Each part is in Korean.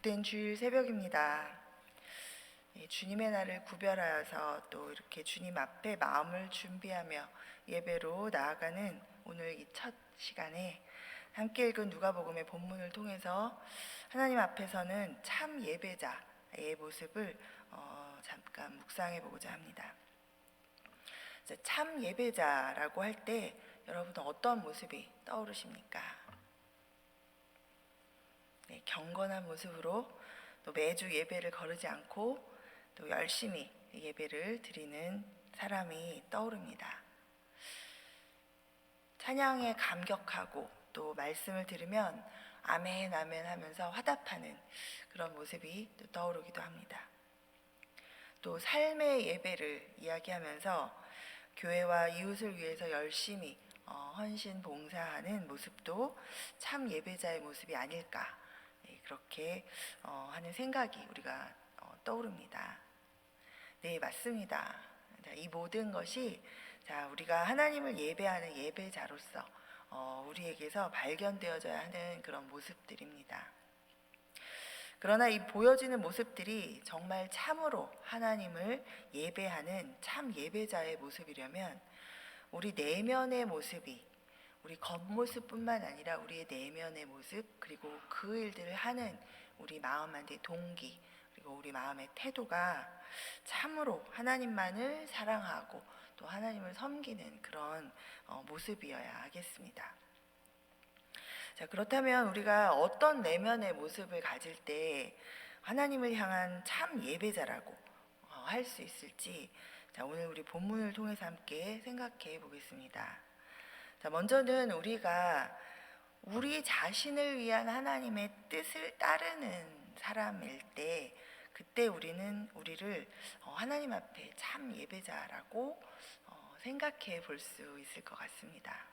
복된 주일 새벽입니다. 주님의 날을 구별하여서 또 이렇게 주님 앞에 마음을 준비하며 예배로 나아가는 오늘 이 첫 시간에 함께 읽은 누가복음의 본문을 통해서 하나님 앞에서는 참 예배자의 모습을 잠깐 묵상해 보고자 합니다. 참 예배자라고 할 때 여러분은 어떤 모습이 떠오르십니까? 경건한 모습으로 또 매주 예배를 거르지 않고 또 열심히 예배를 드리는 사람이 떠오릅니다. 찬양에 감격하고 또 말씀을 들으면 아멘 아멘 하면서 화답하는 그런 모습이 또 떠오르기도 합니다. 또 삶의 예배를 이야기하면서 교회와 이웃을 위해서 열심히 헌신 봉사하는 모습도 참 예배자의 모습이 아닐까, 그렇게 하는 생각이 우리가 떠오릅니다. 네, 맞습니다. 이 모든 것이 우리가 하나님을 예배하는 예배자로서 우리에게서 발견되어져야 하는 그런 모습들입니다. 그러나 이 보여지는 모습들이 정말 참으로 하나님을 예배하는 참 예배자의 모습이려면 우리 내면의 모습이, 우리 겉모습뿐만 아니라 우리의 내면의 모습, 그리고 그 일들을 하는 우리 마음 안의 동기, 그리고 우리 마음의 태도가 참으로 하나님만을 사랑하고 또 하나님을 섬기는 그런 모습이어야 하겠습니다. 그렇다면 우리가 어떤 내면의 모습을 가질 때 하나님을 향한 참 예배자라고 할 수 있을지 오늘 우리 본문을 통해서 함께 생각해 보겠습니다. 먼저는 우리가 우리 자신을 위한 하나님의 뜻을 따르는 사람일 때 그때 우리를 하나님 앞에 참 예배자라고 생각해 볼 수 있을 것 같습니다.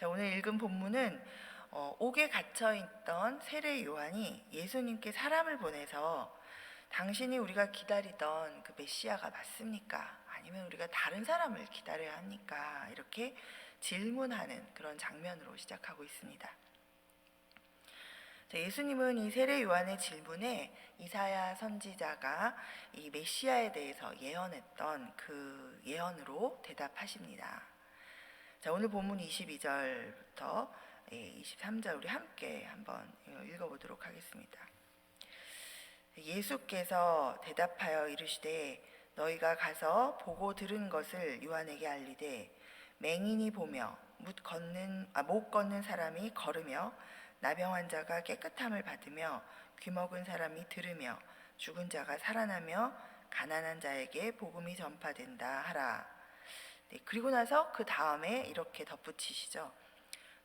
오늘 읽은 본문은 옥에 갇혀있던 세례 요한이 예수님께 사람을 보내서 당신이 우리가 기다리던 그 메시아가 맞습니까? 아니면 우리가 다른 사람을 기다려야 합니까? 이렇게 질문하는 그런 장면으로 시작하고 있습니다. 예수님은 이 세례 요한의 질문에 이사야 선지자가 이 메시아에 대해서 예언했던 그 예언으로 대답하십니다. 오늘 본문 22절부터 23절 우리 함께 한번 읽어보도록 하겠습니다. 예수께서 대답하여 이르시되 너희가 가서 보고 들은 것을 요한에게 알리되 맹인이 보며 못 걷는 사람이 걸으며 나병 환자가 깨끗함을 받으며 귀먹은 사람이 들으며 죽은 자가 살아나며 가난한 자에게 복음이 전파된다 하라. 그리고 나서 그 다음에 이렇게 덧붙이시죠.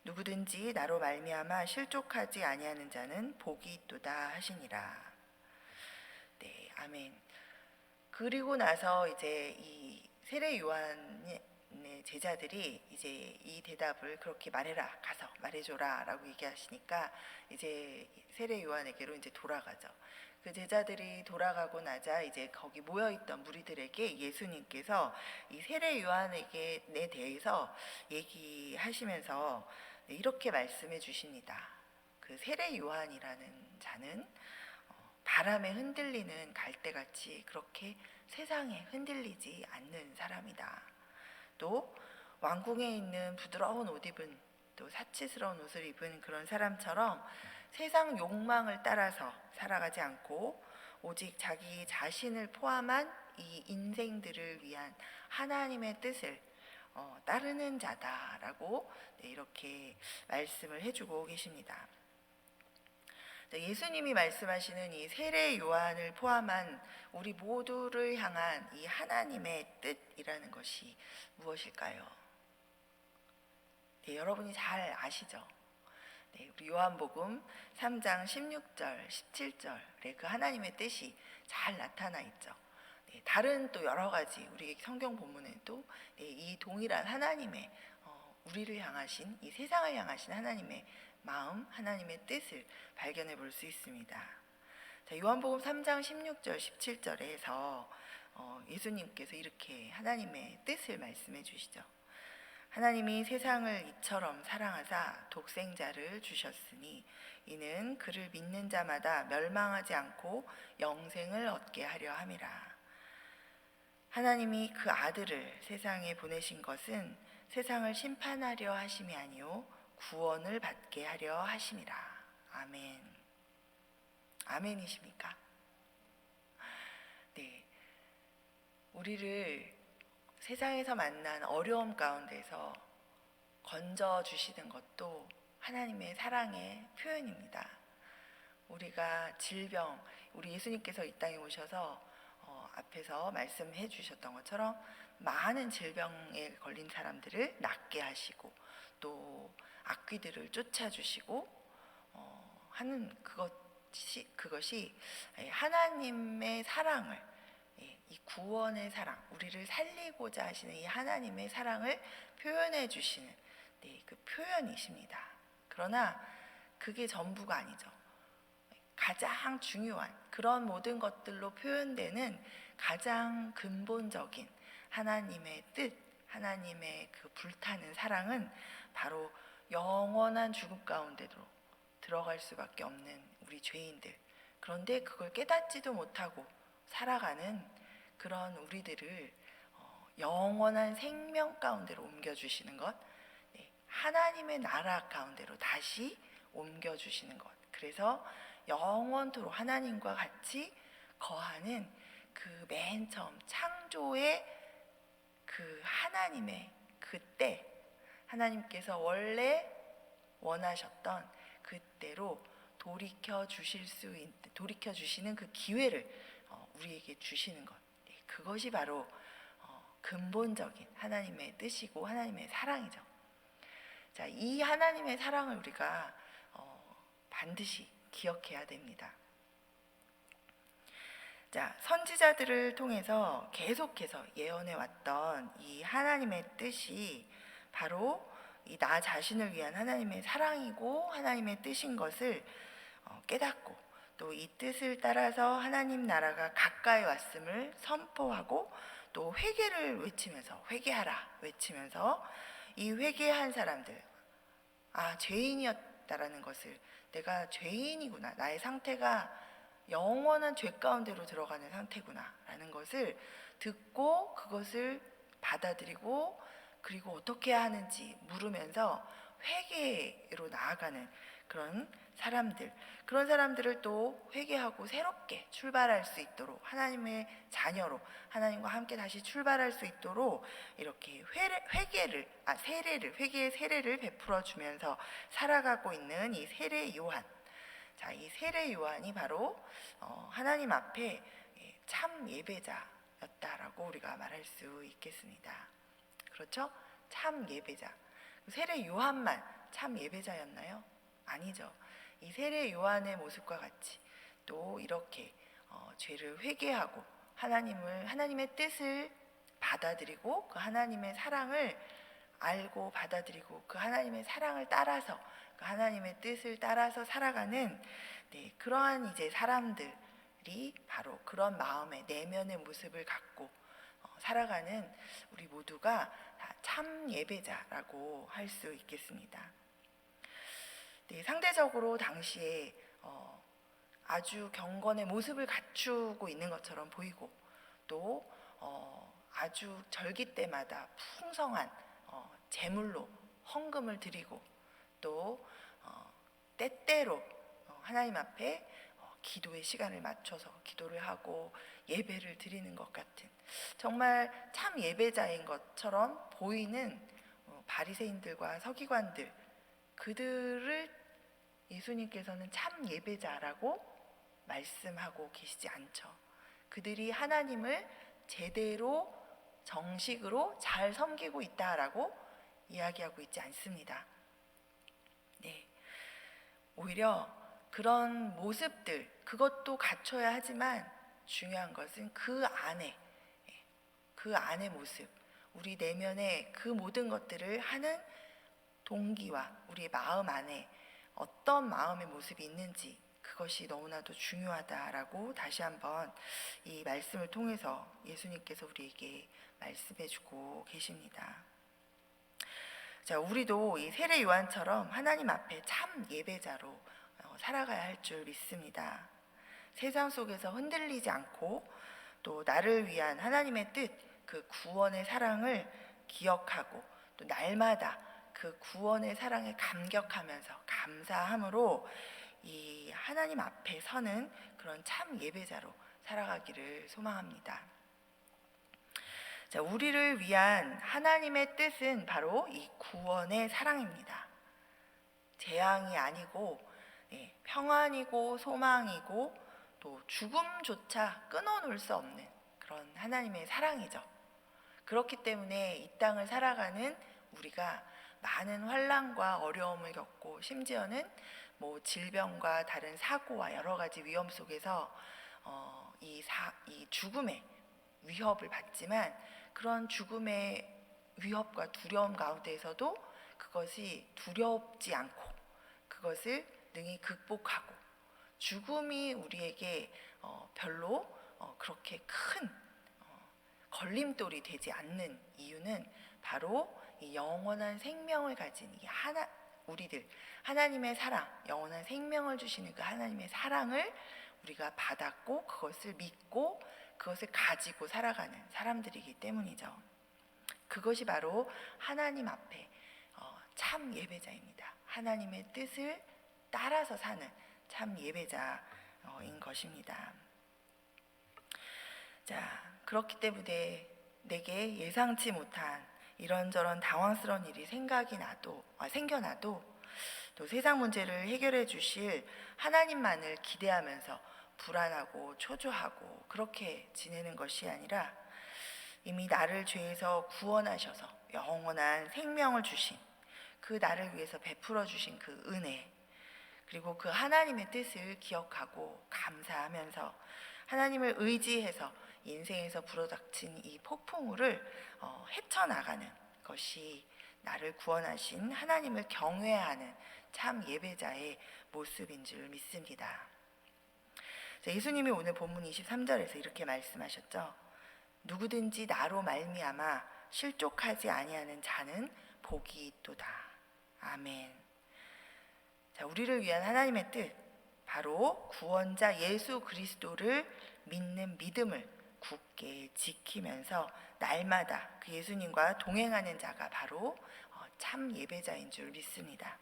누구든지 나로 말미암아 실족하지 아니하는 자는 복이 있도다 하시니라. 네, 아멘. 그리고 나서 이제 이 세례 요한의 제자들이 이제 이 대답을 그렇게 말해라, 가서 말해줘라라고 얘기하시니까 이제 세례 요한에게로 이제 돌아가죠. 그 제자들이 돌아가고 나자 이제 거기 모여있던 무리들에게 예수님께서 이 세례 요한에게 대해서 얘기하시면서 이렇게 말씀해 주십니다. 그 세례 요한이라는 자는 바람에 흔들리는 갈대같이 그렇게 세상에 흔들리지 않는 사람이다. 또 왕궁에 있는 부드러운 옷 입은, 또 사치스러운 옷을 입은 그런 사람처럼 세상 욕망을 따라서 살아가지 않고 오직 자기 자신을 포함한 이 인생들을 위한 하나님의 뜻을 따르는 자다라고 이렇게 말씀을 해주고 계십니다. 예수님이 말씀하시는 이 세례 요한을 포함한 우리 모두를 향한 이 하나님의 뜻이라는 것이 무엇일까요? 네, 여러분이 잘 아시죠? 네, 우리 요한복음 3장 16절, 17절에 그 하나님의 뜻이 잘 나타나 있죠. 네, 다른 또 여러 가지 우리 성경 본문에도 이 동일한 하나님의 우리를 향하신, 이 세상을 향하신 하나님의 마음, 하나님의 뜻을 발견해 볼 수 있습니다. 요한복음 3장 16절, 17절에서 예수님께서 이렇게 하나님의 뜻을 말씀해 주시죠. 하나님이 세상을 이처럼 사랑하사 독생자를 주셨으니 이는 그를 믿는 자마다 멸망하지 않고 영생을 얻게 하려 함이라. 하나님이 그 아들을 세상에 보내신 것은 세상을 심판하려 하심이 아니요 구원을 받게 하려 하심이라. 아멘. 아멘이십니까? 네. 우리를 세상에서 만난 어려움 가운데서 건져 주시는 것도 하나님의 사랑의 표현입니다. 우리가 질병, 우리 예수님께서 이 땅에 오셔서 앞에서 말씀해 주셨던 것처럼 많은 질병에 걸린 사람들을 낫게 하시고 또 악귀들을 쫓아주시고 하는 그것이 하나님의 사랑을, 이 구원의 사랑, 우리를 살리고자 하시는 이 하나님의 사랑을 표현해 주시는 그 표현이십니다. 그러나 그게 전부가 아니죠. 가장 중요한 그런 모든 것들로 표현되는 가장 근본적인 하나님의 뜻, 하나님의 그 불타는 사랑은 바로 영원한 죽음 가운데로 들어갈 수밖에 없는 우리 죄인들, 그런데 그걸 깨닫지도 못하고 살아가는 그런 우리들을 영원한 생명 가운데로 옮겨주시는 것, 하나님의 나라 가운데로 다시 옮겨주시는 것. 그래서 영원토록 하나님과 같이 거하는 그 맨 처음 창조의 그 하나님의 그때, 하나님께서 원래 원하셨던 그때로 돌이켜 주시는 그 기회를 우리에게 주시는 것. 그것이 바로 근본적인 하나님의 뜻이고 하나님의 사랑이죠. 자, 이 하나님의 사랑을 우리가 반드시 기억해야 됩니다. 자, 선지자들을 통해서 계속해서 예언해 왔던 이 하나님의 뜻이 바로 이 나 자신을 위한 하나님의 사랑이고 하나님의 뜻인 것을 깨닫고 또 이 뜻을 따라서 하나님 나라가 가까이 왔음을 선포하고 또 회개를 외치면서 회개하라 외치면서 이 회개한 사람들, 죄인이었다라는 것을, 내가 죄인이구나, 나의 상태가 영원한 죄 가운데로 들어가는 상태구나 라는 것을 듣고 그것을 받아들이고 그리고 어떻게 해야 하는지 물으면서 회개로 나아가는 그런 사람들을 또 회개하고 새롭게 출발할 수 있도록, 하나님의 자녀로 하나님과 함께 다시 출발할 수 있도록 이렇게 회개의 세례를 베풀어 주면서 살아가고 있는 이 세례 요한. 자, 이 세례 요한이 바로 하나님 앞에 참 예배자였다라고 우리가 말할 수 있겠습니다. 그렇죠? 참 예배자. 세례 요한만 참 예배자였나요? 아니죠. 이 세례 요한의 모습과 같이 또 이렇게 죄를 회개하고 하나님의 뜻을 받아들이고 그 하나님의 사랑을 알고 받아들이고 그 하나님의 사랑을 따라서 그 하나님의 뜻을 따라서 살아가는 그러한 이제 사람들이 바로 그런 마음의 내면의 모습을 갖고 살아가는 우리 모두가 다 참 예배자라고 할 수 있겠습니다. 상대적으로 당시에 아주 경건의 모습을 갖추고 있는 것처럼 보이고 또 아주 절기 때마다 풍성한 제물로 헌금을 드리고 또 때때로 하나님 앞에 기도의 시간을 맞춰서 기도를 하고 예배를 드리는 것 같은, 정말 참 예배자인 것처럼 보이는 바리새인들과 서기관들, 그들을 예수님께서는 참 예배자라고 말씀하고 계시지 않죠. 그들이 하나님을 제대로 정식으로 잘 섬기고 있다라고 이야기하고 있지 않습니다. 오히려 그런 모습들, 그것도 갖춰야 하지만 중요한 것은 그 안의 모습, 우리 내면의 그 모든 것들을 하는 동기와 우리 마음 안에 어떤 마음의 모습이 있는지, 그것이 너무나도 중요하다라고 다시 한번 이 말씀을 통해서 예수님께서 우리에게 말씀해 주고 계십니다. 자, 우리도 이 세례 요한처럼 하나님 앞에 참 예배자로 살아가야 할 줄 믿습니다. 세상 속에서 흔들리지 않고 또 나를 위한 하나님의 뜻, 그 구원의 사랑을 기억하고 또 날마다 그 구원의 사랑에 감격하면서 감사함으로 이 하나님 앞에 서는 그런 참 예배자로 살아가기를 소망합니다. 자, 우리를 위한 하나님의 뜻은 바로 이 구원의 사랑입니다. 재앙이 아니고 평안이고 소망이고 또 죽음조차 끊어놓을 수 없는 그런 하나님의 사랑이죠. 그렇기 때문에 이 땅을 살아가는 우리가 많은 환난과 어려움을 겪고 심지어는 질병과 다른 사고와 여러 가지 위험 속에서 이 죽음의 위협을 받지만 그런 죽음의 위협과 두려움 가운데에서도 그것이 두렵지 않고 그것을 능히 극복하고 죽음이 우리에게 별로 그렇게 큰 걸림돌이 되지 않는 이유는 바로 이 영원한 생명을 가진 이 우리들 하나님의 사랑, 영원한 생명을 주시는 그 하나님의 사랑을 우리가 받았고 그것을 믿고 그것을 가지고 살아가는 사람들이기 때문이죠. 그것이 바로 하나님 앞에 참 예배자입니다. 하나님의 뜻을 따라서 사는 참 예배자인 것입니다. 자, 그렇기 때문에 내게 예상치 못한 이런저런 당황스러운 일이 생겨나도 또 세상 문제를 해결해 주실 하나님만을 기대하면서 불안하고 초조하고 그렇게 지내는 것이 아니라 이미 나를 죄에서 구원하셔서 영원한 생명을 주신 그 나를 위해서 베풀어 주신 그 은혜 그리고 그 하나님의 뜻을 기억하고 감사하면서 하나님을 의지해서 인생에서 불어닥친 이 폭풍우를 헤쳐나가는 것이 나를 구원하신 하나님을 경외하는 참 예배자의 모습인 줄 믿습니다. 예수님이 오늘 본문 23절에서 이렇게 말씀하셨죠. 누구든지 나로 말미암아 실족하지 아니하는 자는 복이 있도다. 아멘. 자, 우리를 위한 하나님의 뜻, 바로 구원자 예수 그리스도를 믿는 믿음을 굳게 지키면서 날마다 그 예수님과 동행하는 자가 바로 참 예배자인 줄 믿습니다.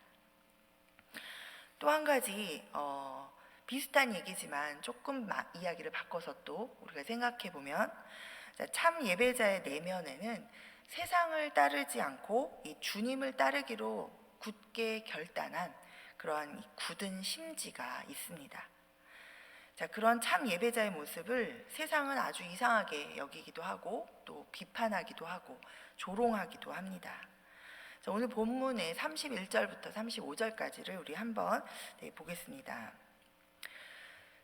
또 한 가지 비슷한 얘기지만 조금 이야기를 바꿔서 또 우리가 생각해 보면 참 예배자의 내면에는 세상을 따르지 않고 이 주님을 따르기로 굳게 결단한 그러한 굳은 심지가 있습니다. 자, 그런 참 예배자의 모습을 세상은 아주 이상하게 여기기도 하고 또 비판하기도 하고 조롱하기도 합니다. 자, 오늘 본문의 31절부터 35절까지를 우리 한번 보겠습니다.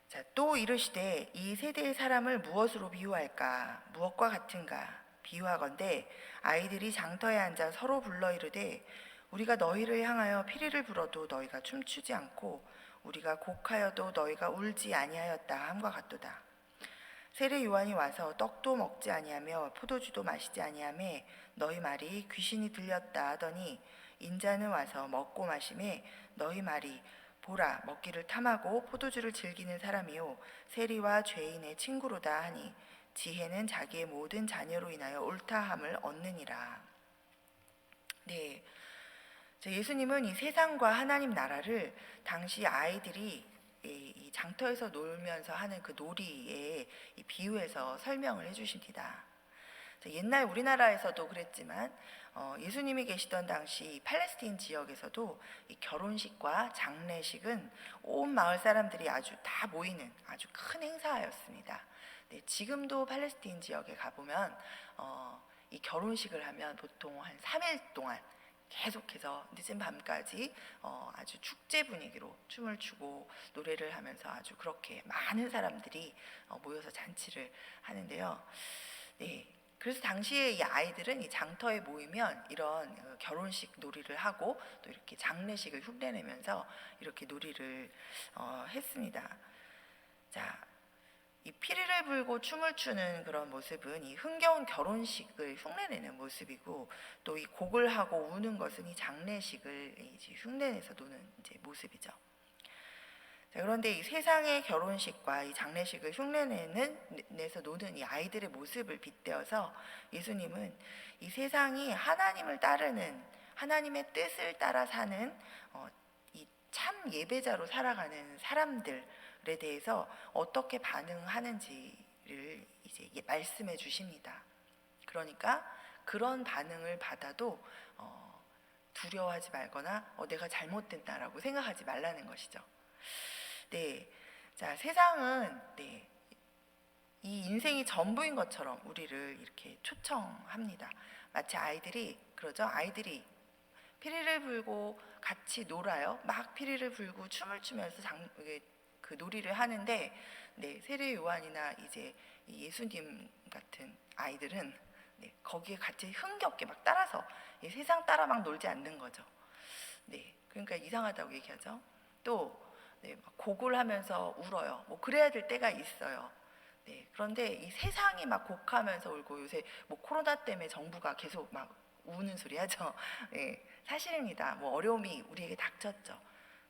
자, 또 이르시되 이 세대의 사람을 무엇으로 비유할까? 무엇과 같은가? 비유하건대 아이들이 장터에 앉아 서로 불러 이르되 우리가 너희를 향하여 피리를 불어도 너희가 춤추지 않고 우리가 곡하여도 너희가 울지 아니하였다 함과 같도다. 세례 요한이 와서 떡도 먹지 아니하며 포도주도 마시지 아니하며 너희 말이 귀신이 들렸다 하더니 인자는 와서 먹고 마시매 너희 말이 보라 먹기를 탐하고 포도주를 즐기는 사람이요 세리와 죄인의 친구로다 하니 지혜는 자기의 모든 자녀로 인하여 옳다함을 얻느니라. 네, 예수님은 이 세상과 하나님 나라를 당시 아이들이 이 장터에서 놀면서 하는 그 놀이에 비유해서 설명을 해주십니다. 옛날 우리나라에서도 그랬지만 예수님이 계시던 당시 팔레스틴 지역에서도 이 결혼식과 장례식은 온 마을 사람들이 아주 다 모이는 아주 큰 행사였습니다. 네, 지금도 팔레스틴 지역에 가보면 이 결혼식을 하면 보통 한 3일 동안 계속해서 늦은 밤까지 아주 축제 분위기로 춤을 추고 노래를 하면서 아주 그렇게 많은 사람들이 모여서 잔치를 하는데요. 네, 그래서 당시에 이 아이들은 이 장터에 모이면 이런 결혼식 놀이를 하고 또 이렇게 장례식을 흉내내면서 이렇게 놀이를 했습니다. 자, 이 피리를 불고 춤을 추는 그런 모습은 이 흥겨운 결혼식을 흉내내는 모습이고, 또 이 곡을 하고 우는 것은 이 장례식을 이제 흉내내서 노는 이제 모습이죠. 자, 그런데 이 세상의 결혼식과 이 장례식을 흉내내서 노는 이 아이들의 모습을 빗대어서 예수님은 이 세상이 하나님을 따르는, 하나님의 뜻을 따라 사는 이 참 예배자로 살아가는 사람들에 대해서 어떻게 반응하는지를 이제 말씀해 주십니다. 그러니까 그런 반응을 받아도 두려워하지 말거나 내가 잘못된다라고 생각하지 말라는 것이죠. 네, 자, 세상은 이 인생이 전부인 것처럼 우리를 이렇게 초청합니다. 마치 아이들이 그러죠. 아이들이 피리를 불고 같이 놀아요. 막 피리를 불고 춤을 추면서 그 놀이를 하는데, 세례 요한이나 이제 예수님 같은 아이들은 거기에 같이 흥겹게 막 따라서 세상 따라 막 놀지 않는 거죠. 그러니까 이상하다고 얘기하죠. 또 막 곡을 하면서 울어요. 뭐 그래야 될 때가 있어요. 그런데 이 세상이 막 곡하면서 울고, 요새 뭐 코로나 때문에 정부가 계속 막 우는 소리 하죠. 사실입니다. 뭐 어려움이 우리에게 닥쳤죠.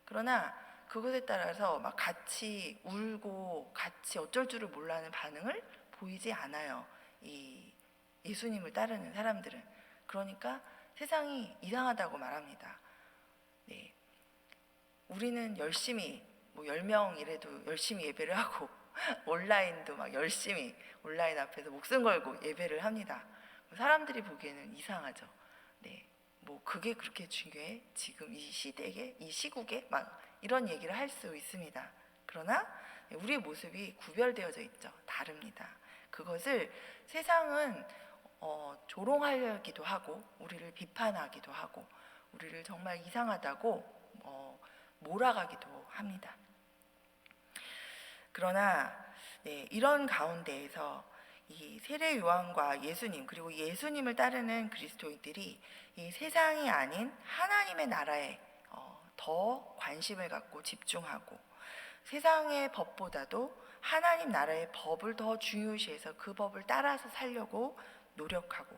그러나 그것에 따라서 막 같이 울고 같이 어쩔 줄을 몰라하는 반응을 보이지 않아요. 이 예수님을 따르는 사람들은. 그러니까 세상이 이상하다고 말합니다. 우리는 열심히 뭐 10명이라도 열심히 예배를 하고 온라인도 막 열심히 온라인 앞에서 목숨 걸고 예배를 합니다. 사람들이 보기에는 이상하죠. 뭐 그게 그렇게 중요해? 지금 이 시대에, 이 시국에 막 이런 얘기를 할 수 있습니다. 그러나 우리의 모습이 구별되어져 있죠. 다릅니다. 그것을 세상은 조롱하기도 하고, 우리를 비판하기도 하고, 우리를 정말 이상하다고 몰아가기도 합니다. 그러나 이런 가운데에서 이 세례 요한과 예수님, 그리고 예수님을 따르는 그리스도인들이 이 세상이 아닌 하나님의 나라에 더 관심을 갖고 집중하고, 세상의 법보다도 하나님 나라의 법을 더 중요시해서 그 법을 따라서 살려고 노력하고,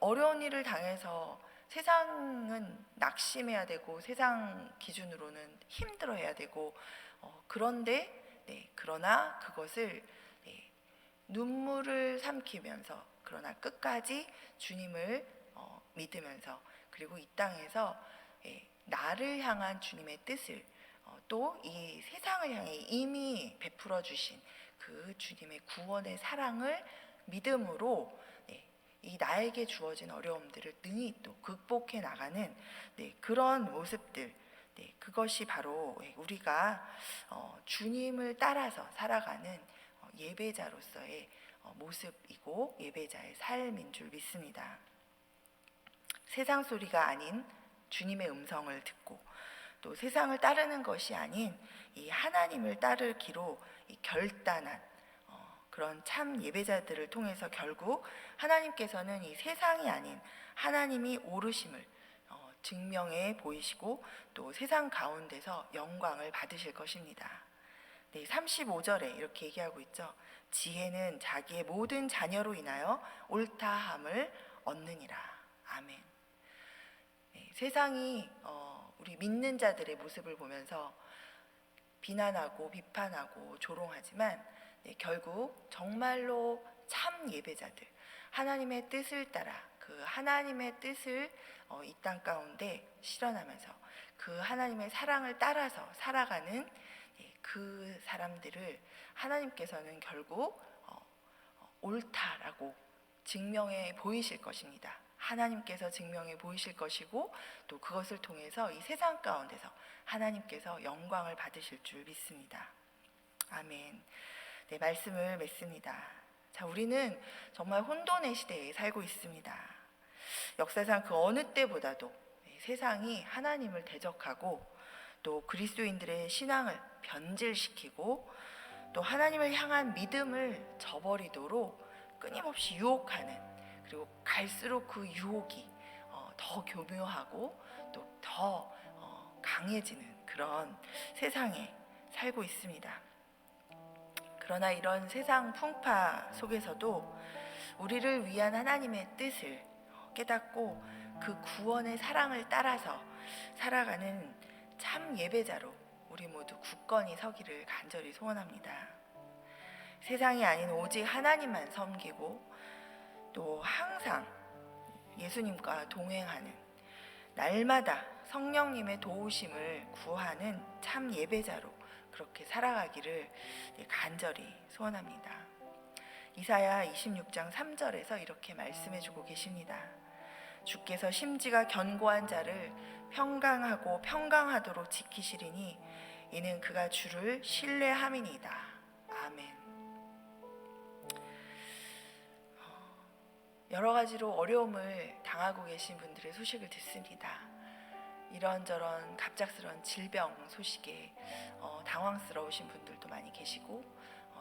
어려운 일을 당해서 세상은 낙심해야 되고 세상 기준으로는 힘들어해야 되고, 그런데 그러나 그것을 눈물을 삼키면서, 그러나 끝까지 주님을 믿으면서, 그리고 이 땅에서 나를 향한 주님의 뜻을, 또 이 세상을 향해 이미 베풀어 주신 그 주님의 구원의 사랑을 믿음으로 이 나에게 주어진 어려움들을 능히 또 극복해 나가는 그런 모습들, 그것이 바로 우리가 주님을 따라서 살아가는 예배자로서의 모습이고 예배자의 삶인 줄 믿습니다. 세상 소리가 아닌 주님의 음성을 듣고, 또 세상을 따르는 것이 아닌 이 하나님을 따르기로 결단한 그런 참 예배자들을 통해서 결국 하나님께서는 이 세상이 아닌 하나님이 오르심을 증명해 보이시고, 또 세상 가운데서 영광을 받으실 것입니다. 35절에 이렇게 얘기하고 있죠. 지혜는 자기의 모든 자녀로 인하여 옳다함을 얻느니라. 아멘. 세상이 우리 믿는 자들의 모습을 보면서 비난하고 비판하고 조롱하지만, 결국 정말로 참 예배자들, 하나님의 뜻을 따라 그 하나님의 뜻을 이 땅 가운데 실현하면서 그 하나님의 사랑을 따라서 살아가는 그 사람들을 하나님께서는 결국 옳다라고 증명해 보이실 것입니다. 하나님께서 증명해 보이실 것이고, 또 그것을 통해서 이 세상 가운데서 하나님께서 영광을 받으실 줄 믿습니다. 아멘. 말씀을 맺습니다. 자, 우리는 정말 혼돈의 시대에 살고 있습니다. 역사상 그 어느 때보다도 세상이 하나님을 대적하고, 또 그리스도인들의 신앙을 변질시키고, 또 하나님을 향한 믿음을 저버리도록 끊임없이 유혹하는, 그리고 갈수록 그 유혹이 더 교묘하고 또 더 강해지는 그런 세상에 살고 있습니다. 그러나 이런 세상 풍파 속에서도 우리를 위한 하나님의 뜻을 깨닫고 그 구원의 사랑을 따라서 살아가는 참 예배자로 우리 모두 굳건히 서기를 간절히 소원합니다. 세상이 아닌 오직 하나님만 섬기고 또 항상 예수님과 동행하는, 날마다 성령님의 도우심을 구하는 참 예배자로 그렇게 살아가기를 간절히 소원합니다. 이사야 26장 3절에서 이렇게 말씀해주고 계십니다. 주께서 심지가 견고한 자를 평강하고 평강하도록 지키시리니 이는 그가 주를 신뢰함이니이다. 아멘. 여러 가지로 어려움을 당하고 계신 분들의 소식을 듣습니다. 이런저런 갑작스러운 질병 소식에 당황스러우신 분들도 많이 계시고,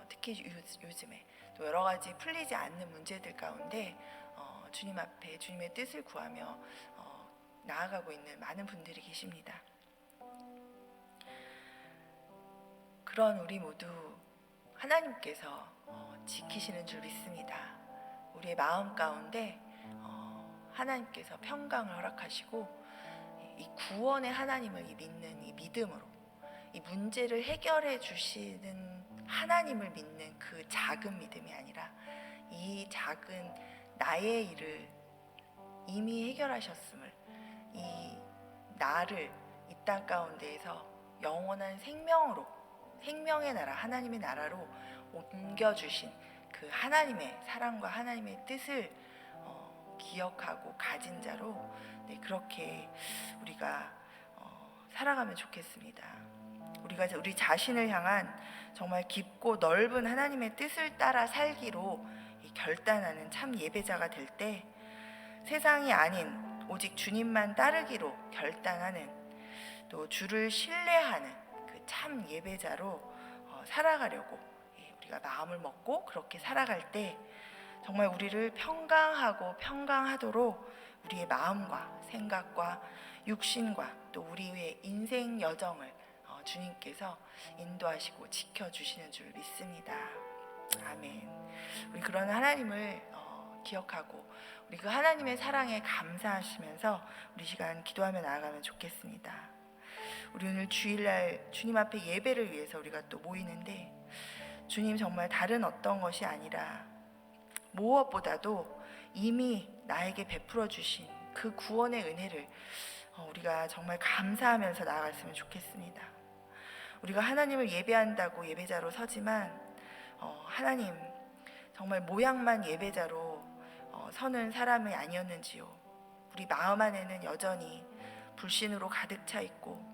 특히 요즘에 또 여러 가지 풀리지 않는 문제들 가운데 주님 앞에 주님의 뜻을 구하며 나아가고 있는 많은 분들이 계십니다. 그런 우리 모두 하나님께서 지키시는 줄 믿습니다. 우리의 마음 가운데 하나님께서 평강을 허락하시고 이 구원의 하나님을 믿는 이 믿음으로 이 문제를 해결해 주시는 하나님을 믿는 그 작은 믿음이 아니라 이 작은 나의 일을 이미 해결하셨음을, 이 나를 이 땅 가운데에서 영원한 생명으로, 생명의 나라, 하나님의 나라로 옮겨주신 그 하나님의 사랑과 하나님의 뜻을 기억하고 가진 자로 그렇게 우리가 살아가면 좋겠습니다. 우리가 우리 자신을 향한 정말 깊고 넓은 하나님의 뜻을 따라 살기로 결단하는 참 예배자가 될 때, 세상이 아닌 오직 주님만 따르기로 결단하는, 또 주를 신뢰하는 그 참 예배자로 살아가려고 우리가 마음을 먹고 그렇게 살아갈 때 정말 우리를 평강하고 평강하도록 우리의 마음과 생각과 육신과 또 우리의 인생 여정을 주님께서 인도하시고 지켜주시는 줄 믿습니다. 아멘. 우리 그런 하나님을 기억하고 우리 그 하나님의 사랑에 감사하시면서 우리 시간 기도하며 나아가면 좋겠습니다. 우리 오늘 주일날 주님 앞에 예배를 위해서 우리가 또 모이는데, 주님 정말 다른 어떤 것이 아니라 무엇보다도 이미 나에게 베풀어 주신 그 구원의 은혜를 우리가 정말 감사하면서 나아갔으면 좋겠습니다. 우리가 하나님을 예배한다고 예배자로 서지만 하나님 정말 모양만 예배자로 서는 사람이 아니었는지요. 우리 마음 안에는 여전히 불신으로 가득 차 있고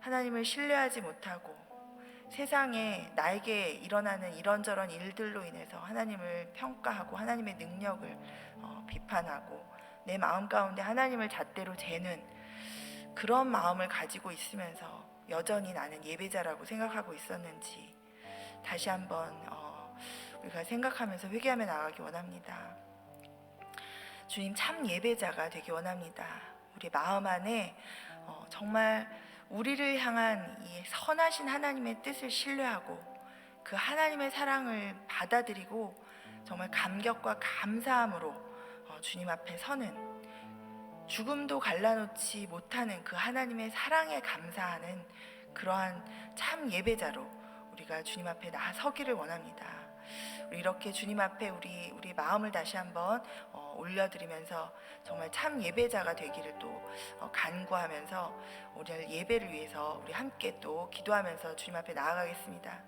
하나님을 신뢰하지 못하고 세상에 나에게 일어나는 이런저런 일들로 인해서 하나님을 평가하고 하나님의 능력을 비판하고 내 마음 가운데 하나님을 잣대로 재는 그런 마음을 가지고 있으면서 여전히 나는 예배자라고 생각하고 있었는지 다시 한번 우리가 생각하면서 회개하며 나가기 원합니다. 주님 참 예배자가 되기 원합니다. 우리 마음 안에 정말 우리를 향한 이 선하신 하나님의 뜻을 신뢰하고 그 하나님의 사랑을 받아들이고 정말 감격과 감사함으로 주님 앞에 서는, 죽음도 갈라놓지 못하는 그 하나님의 사랑에 감사하는 그러한 참 예배자로 우리가 주님 앞에 나서기를 원합니다. 우리 이렇게 주님 앞에 우리 마음을 다시 한번 올려드리면서 정말 참 예배자가 되기를 또 간구하면서 오늘 예배를 위해서 우리 함께 또 기도하면서 주님 앞에 나아가겠습니다.